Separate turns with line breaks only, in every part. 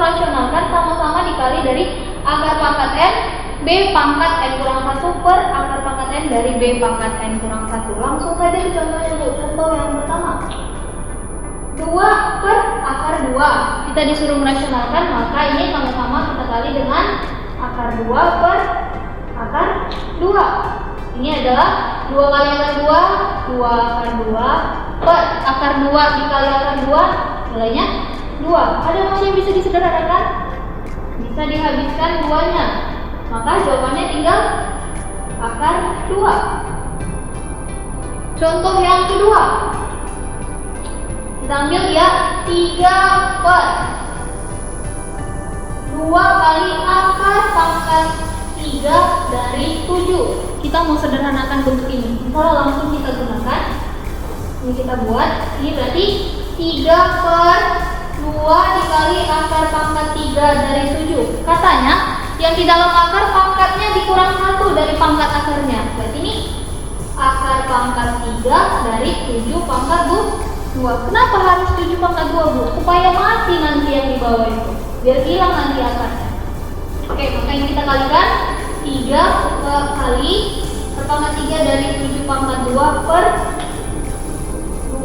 rasionalkan sama-sama dikali dari akar pangkat N B pangkat N kurang 1 per akar pangkat N dari B pangkat N kurang 1. Langsung saja ke contohnya dulu. Contoh yang pertama, 2 per akar 2. Kita disuruh merasionalkan, maka ini sama-sama kita kali dengan akar 2 per akar 2. Ini adalah 2 kali akar 2, 2 akar 2 per akar 2 dikali akar 2, nilainya 2. Ada masih yang bisa disederhanakan? Bisa dihabiskan 2-nya. Maka jawabannya tinggal akar 2. Contoh yang kedua, kita ambil ya 3 per 2 kali akar pangkat 3 dari 7. Kita mau sederhanakan bentuk ini. Kalau langsung kita gunakan, ini kita buat. Ini berarti 3 per 2 dikali akar pangkat 3 dari 7. Katanya yang di dalam akar pangkatnya dikurang 1 dari pangkat akarnya. Berarti ini akar pangkat 3 dari 7 pangkat 2. Kenapa harus 7 pangkat 2, Bu? Supaya mati nanti yang di bawah itu, biar hilang nanti akarnya. Oke, maka ini kita kalikan 3 kali per pangkat 3 dari 7 pangkat 2 per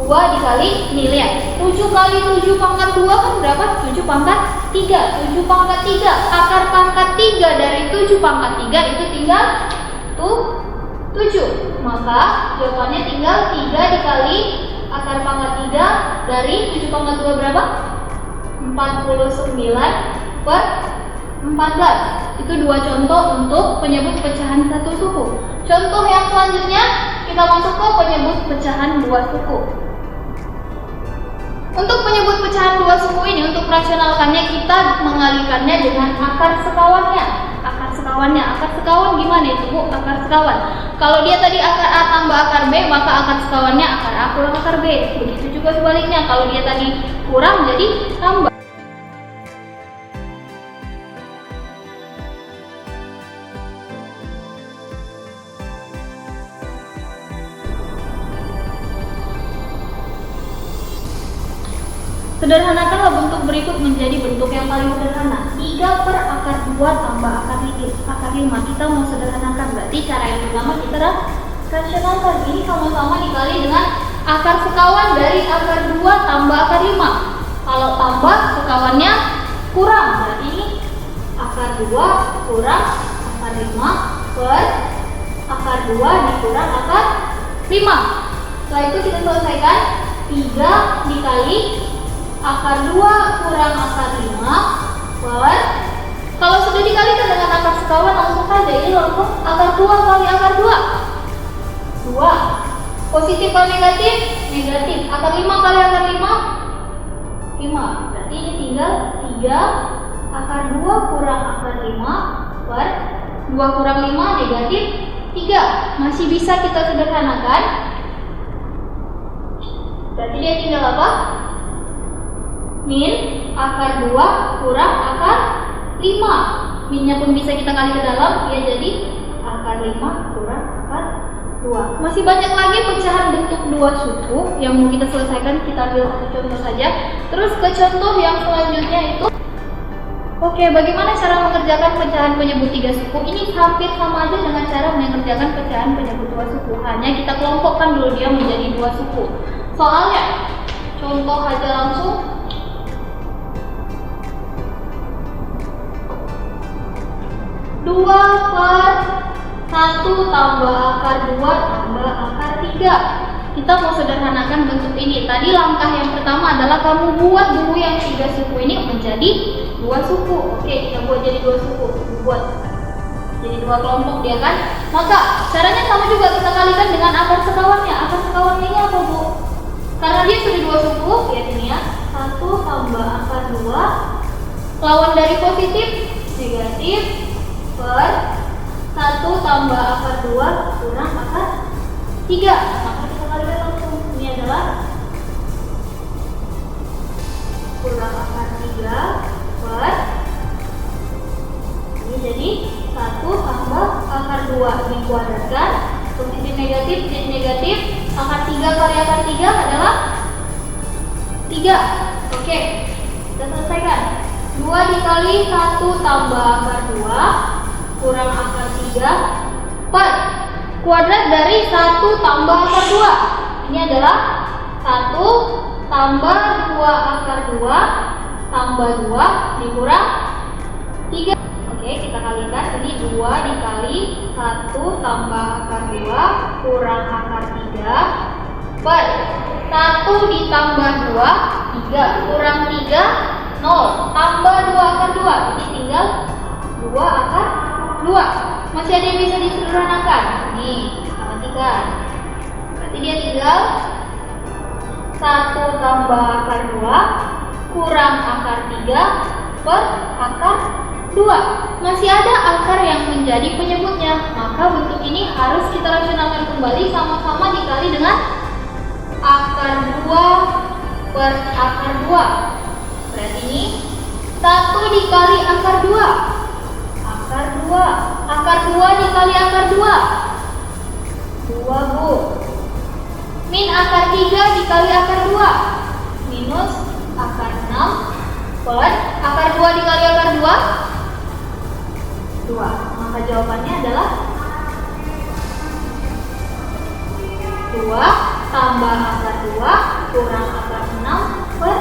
2 dikali, ini lihat, 7 kali 7 pangkat 2 kan berapa? 7 pangkat 3. 7 pangkat 3, akar pangkat 3 dari 7 pangkat 3 itu tinggal 7. Maka jawabannya tinggal 3 dikali akar pangkat 3 dari 7 pangkat 2 berapa? 49 per 14. Itu dua contoh untuk penyebut pecahan satu suku. Contoh yang selanjutnya kita masuk ke penyebut pecahan dua suku. Untuk penyebut pecahan dua suku ini, untuk merasionalkannya kita mengalikannya dengan akar sekawannya. Akar sekawan gimana itu, Bu? Akar sekawan. Kalau dia tadi akar A tambah akar B, maka akar sekawannya akar A kurang akar B. Begitu juga sebaliknya. Kalau dia tadi kurang, jadi tambah. Sederhanakanlah bentuk berikut menjadi bentuk yang paling sederhana. 3 per akar 2 tambah akar 5. Kita mau sederhanakan, berarti cara yang pertama kita rasionalkan. Ini sama-sama dikali dengan akar sekawan dari akar 2 tambah akar 5. Kalau tambah sekawannya kurang, berarti ini akar 2 kurang akar 5 per akar 2 dikurang akar 5. Setelah itu kita selesaikan. 3 dikali akar 2 kurang akar 5 per, kalau sudah dikalikan dengan akar sekawan langsung saja, ini langsung akar 2 kali akar 2. Positif kali negatif? Negatif. Akar 5 kali akar 5? 5. Berarti ini tinggal 3 akar 2 kurang akar 5 per 2 kurang 5 negatif 3. Masih bisa kita sederhanakan. Berarti dia tinggal apa? Min akar 2 kurang akar 5. Minnya pun bisa kita kali ke dalam, ya jadi akar 5 kurang akar 2. Masih banyak lagi pecahan bentuk dua suku yang mau kita selesaikan. Kita ambil satu contoh saja. Terus ke contoh yang selanjutnya itu. Oke, bagaimana cara mengerjakan pecahan penyebut tiga suku? Ini hampir sama aja dengan cara mengerjakan pecahan penyebut dua suku. Hanya kita kelompokkan dulu dia menjadi dua suku. Soalnya, contoh aja langsung. 2 per 1 tambah akar 2 tambah akar 3. Kita mau sederhanakan bentuk ini. Tadi langkah yang pertama adalah kamu buat dulu yang tiga suku ini menjadi dua suku. Oke, kita buat jadi dua suku. Buat jadi dua kelompok dia kan. Maka caranya sama juga, kita kalikan dengan akar sekawannya. Akar sekawannya ini apa, Bu? Karena dia sudah dua suku, lihat ini ya. 1 tambah akar 2 lawan dari positif negatif per 1 tambah akar 2 kurang akar 3. Maka kita kalikan langsung. Ini adalah kurang akar 3 per, ini jadi 1 tambah akar 2 dikuadratkan, positif negatif jadi negatif, akar 3 kali akar 3 adalah 3. Oke, kita selesaikan. 2 dikali 1 tambah akar 2 kurang akar 3 per kuadrat dari 1 tambah akar 2. Ini adalah 1 tambah 2 akar 2 tambah 2 dikurang 3. Oke, kita kalikan. Jadi 2 dikali 1 tambah akar 2 kurang akar 3 per 1 ditambah 2 3 kurang 3 0 tambah 2 akar 2. Ini tinggal 2 akar 2. Masih ada yang bisa disederhanakan. Nih, kita matikan. Berarti dia tinggal 1 tambah akar 2 kurang akar 3 per akar 2. Masih ada akar yang menjadi penyebutnya. Maka bentuk ini harus kita rasionalkan kembali, sama-sama dikali dengan akar 2 per akar 2. Berarti ini 1 dikali akar 2 akar 2. Akar 2 dikali akar 2 2 Bu. Min akar 3 dikali akar 2 minus akar 6 per akar 2 dikali akar 2 2. Maka jawabannya adalah 2 tambah akar 2 kurang akar 6 per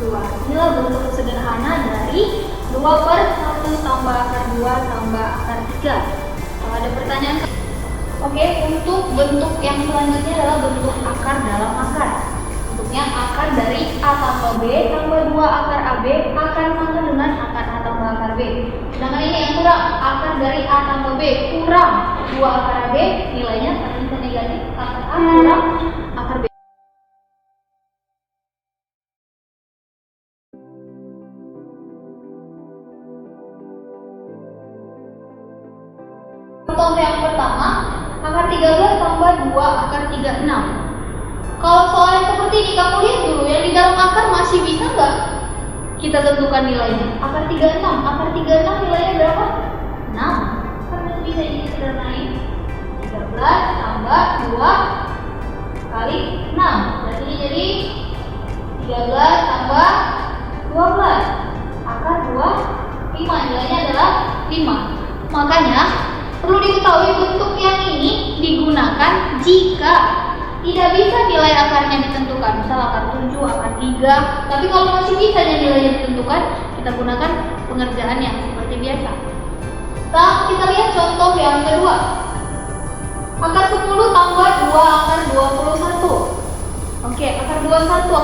2. Inilah bentuk sederhana dari 2 per 1 tambah akar 2 tambah akar 3. Kalau ada pertanyaan. Oke, untuk bentuk yang selanjutnya adalah bentuk akar dalam akar. Bentuknya akar dari A tambah B tambah 2 akar AB akan sama dengan akar A tambah akar B. Sedangkan ini yang kurang, akar dari A tambah B kurang 2 akar AB, nilainya ternyata negatif, akar A kurang akar B. Contoh yang pertama, akar 13 tambah 2 akar 36. Kalau soal yang seperti ini, kamu lihat dulu yang di dalam akar masih bisa nggak kita tentukan nilainya? Akar 36 nilainya berapa? 6. Kan masih bisa disederhanain. 13 tambah 2 kali 6. Berarti ini jadi 13 tambah 12 akar 25, nilainya adalah 5. Makanya perlu diketahui bentuk yang ini digunakan jika tidak bisa nilai akarnya ditentukan. Misal akar 7, akar 3. Tapi kalau masih bisa nilainya ditentukan, kita gunakan pengerjaan yang seperti biasa. Nah, kita lihat contoh yang kedua. Akar 10 tambah 2 akar 21. Oke, akar 21 kan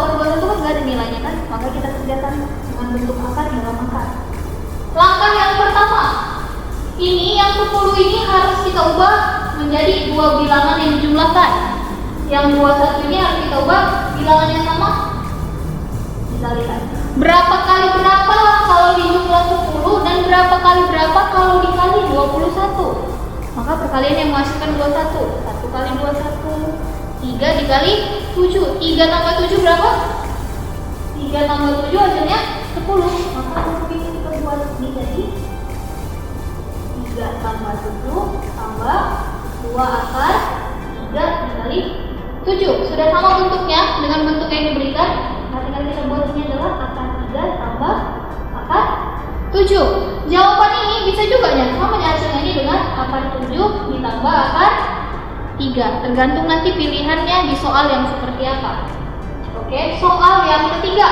nggak ada nilainya kan? Maka kita kerjakan dengan bentuk akar dalam akar. Langkah yang pertama, ini yang 10 ini harus kita ubah menjadi 2 bilangan yang dijumlahkan. Yang 21 ini harus kita ubah bilangannya sama. Kita lihat. Berapa kali berapa kalau dijumlah 10 dan berapa kali berapa kalau dikali 21. Maka perkalian yang menghasilkan 21. 1 kali 21. 3 dikali 7. 3 tambah 7 berapa? 3 tambah 7 hasilnya 10. Maka ini kita buat ini jadi 3 tambah 7 tambah 2 akar 3 dikali 7. Sudah sama bentuknya dengan bentuk yang diberikan. Nah, tinggal kita buat ini adalah akar 3 tambah akar 7. Jawaban ini bisa juga ya, sama hasilnya ini dengan akar 7 ditambah akar 3. Tergantung nanti pilihannya di soal yang seperti apa. Oke, soal yang ketiga.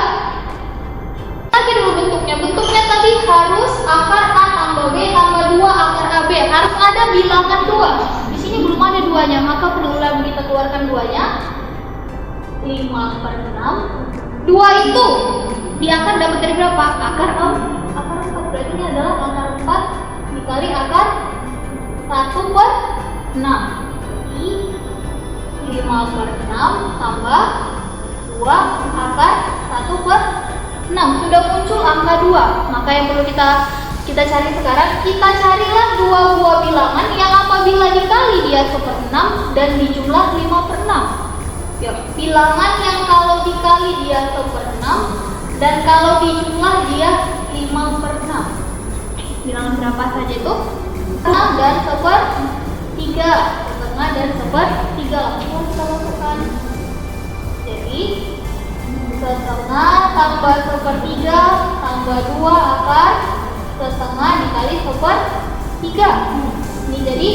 Nanti dulu bentuknya. Bentuknya tadi harus akar A tambah B tambah 2 akar AB. Harus ada bilangan 2. Di sini belum ada 2-nya, maka perlu lagi kita keluarkan 2-nya. 5 per 6. 2 itu di akar dapat dari berapa? Akar 4. Berarti ini adalah akar 4 dikali akar 1 per 6. 5 per 6 tambah 2 akar 1 per 6. Sudah muncul angka 2. Maka yang perlu kita cari sekarang, kita carilah 2 buah bilangan yang apabila dikali dia 1/6 dan dijumlah 5 per 6. Ya, bilangan yang kalau dikali dia 1/6 dan kalau dijumlah dia 5 per 6. Bilangan berapa saja itu? 6 dan 1/3. Setengah dan 1/3. Langsung kita lakukan. Jadi setengah tambah 1/3 tambah tambah 2 akar setengah dikali 1/3. Ini jadi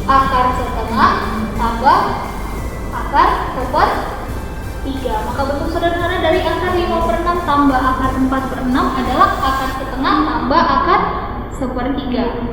akar setengah tambah akar 1/3. Maka bentuk sederhana dari akar 5/6 tambah akar 4/6 adalah akar setengah tambah akar 1/3.